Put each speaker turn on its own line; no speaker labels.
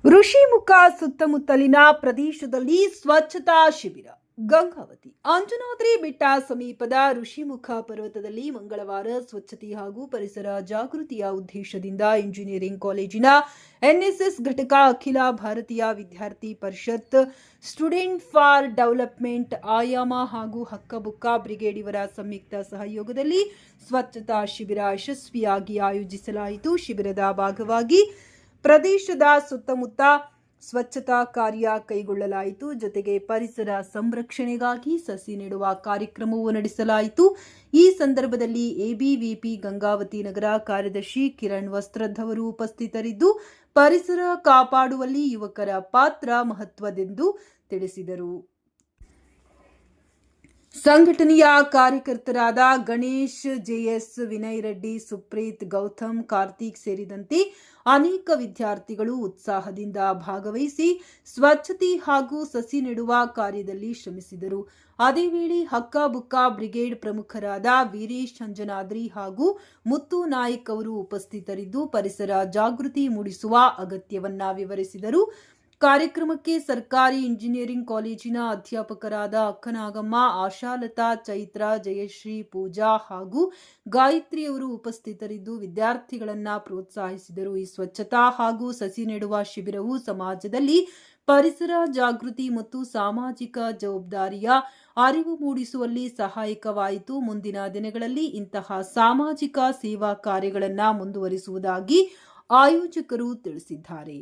ಋಷಿಮುಖ ಸುತ್ತಮುತ್ತಲಿನ ಪ್ರದೇಶದಲ್ಲಿ ಸ್ವಚ್ಛತಾ ಶಿಬಿರ. ಗಂಗಾವತಿ ಅಂಜನಾದ್ರಿ ಬೆಟ್ಟ ಸಮೀಪದ ಋಷಿಮುಖ ಪರ್ವತದಲ್ಲಿ ಮಂಗಳವಾರ ಸ್ವಚ್ಛತೆ ಹಾಗೂ ಪರಿಸರ ಜಾಗೃತಿಯ ಉದ್ದೇಶದಿಂದ ಇಂಜಿನಿಯರಿಂಗ್ ಕಾಲೇಜಿನ ಎನ್ಎಸ್ಎಸ್ ಘಟಕ, ಅಖಿಲ ಭಾರತೀಯ ವಿದ್ಯಾರ್ಥಿ ಪರಿಷತ್, ಸ್ಟೂಡೆಂಟ್ ಫಾರ್ ಡೆವಲಪ್ಮೆಂಟ್, ಆಯಾಮ ಹಾಗೂ ಹಕ್ಕಬುಕ್ಕ ಬ್ರಿಗೇಡ್ ಇವರ ಸಂಯುಕ್ತ ಸಹಯೋಗದಲ್ಲಿ ಸ್ವಚ್ಛತಾ ಶಿಬಿರ ಯಶಸ್ವಿಯಾಗಿ ಆಯೋಜಿಸಲಾಯಿತು. ಶಿಬಿರದ ಭಾಗವಾಗಿ ಪ್ರದೇಶದ ಸುತ್ತಮುತ್ತ ಸ್ವಚ್ಛತಾ ಕಾರ್ಯ ಕೈಗೊಳ್ಳಲಾಯಿತು. ಜೊತೆಗೆ ಪರಿಸರ ಸಂರಕ್ಷಣೆಗಾಗಿ ಸಸಿ ನೆಡುವ ಕಾರ್ಯಕ್ರಮವೂ ನಡೆಸಲಾಯಿತು. ಈ ಸಂದರ್ಭದಲ್ಲಿ ಎಬಿವಿಪಿ ಗಂಗಾವತಿ ನಗರ ಕಾರ್ಯದರ್ಶಿ ಕಿರಣ್ ವಸ್ತ್ರದ್ ಅವರು ಉಪಸ್ಥಿತರಿದ್ದು, ಪರಿಸರ ಕಾಪಾಡುವಲ್ಲಿ ಯುವಕರ ಪಾತ್ರ ಮಹತ್ವದೆಂದು ತಿಳಿಸಿದರು. ಸಂಘಟನೆಯ ಕಾರ್ಯಕರ್ತರಾದ ಗಣೇಶ್, ಜೆಎಸ್, ವಿನಯ್ ರೆಡ್ಡಿ, ಸುಪ್ರೀತ್, ಗೌತಮ್, ಕಾರ್ತಿಕ್ ಸೇರಿದಂತೆ ಅನೇಕ ವಿದ್ಯಾರ್ಥಿಗಳು ಉತ್ಸಾಹದಿಂದ ಭಾಗವಹಿಸಿ ಸ್ವಚ್ಛತೆ ಹಾಗೂ ಸಸಿ ನೆಡುವ ಕಾರ್ಯದಲ್ಲಿ ಶ್ರಮಿಸಿದರು. ಅದೇ ವೇಳೆ ಹಕ್ಕಬುಕ್ಕ ಬ್ರಿಗೇಡ್ ಪ್ರಮುಖರಾದ ವೀರೇಶ್ ಅಂಜನಾದ್ರಿ ಹಾಗೂ ಮುತ್ತು ನಾಯ್ಕ್ ಅವರು ಉಪಸ್ಥಿತರಿದ್ದು ಪರಿಸರ ಜಾಗೃತಿ ಮೂಡಿಸುವ ಅಗತ್ಯವನ್ನ ವಿವರಿಸಿದರು. ಕಾರ್ಯಕ್ರಮಕ್ಕೆ ಸರ್ಕಾರಿ ಇಂಜಿನಿಯರಿಂಗ್ ಕಾಲೇಜಿನ ಅಧ್ಯಾಪಕರಾದ ಅಕ್ಕನಾಗಮ್ಮ, ಆಶಾಲತಾ, ಚೈತ್ರ, ಜಯಶ್ರೀ, ಪೂಜಾ ಹಾಗೂ ಗಾಯತ್ರಿ ಅವರು ಉಪಸ್ಥಿತರಿದ್ದು ವಿದ್ಯಾರ್ಥಿಗಳನ್ನ ಪ್ರೋತ್ಸಾಹಿಸಿದರು. ಈ ಸ್ವಚ್ಛತಾ ಹಾಗೂ ಸಸಿ ನೆಡುವ ಶಿಬಿರವು ಸಮಾಜದಲ್ಲಿ ಪರಿಸರ ಜಾಗೃತಿ ಮತ್ತು ಸಾಮಾಜಿಕ ಜವಾಬ್ದಾರಿಯ ಅರಿವು ಮೂಡಿಸುವಲ್ಲಿ ಸಹಾಯಕವಾಯಿತು. ಮುಂದಿನ ದಿನಗಳಲ್ಲಿ ಇಂತಹ ಸಾಮಾಜಿಕ ಸೇವಾ ಕಾರ್ಯಗಳನ್ನು ಮುಂದುವರಿಸುವುದಾಗಿ ಆಯೋಜಕರು ತಿಳಿಸಿದ್ದಾರೆ.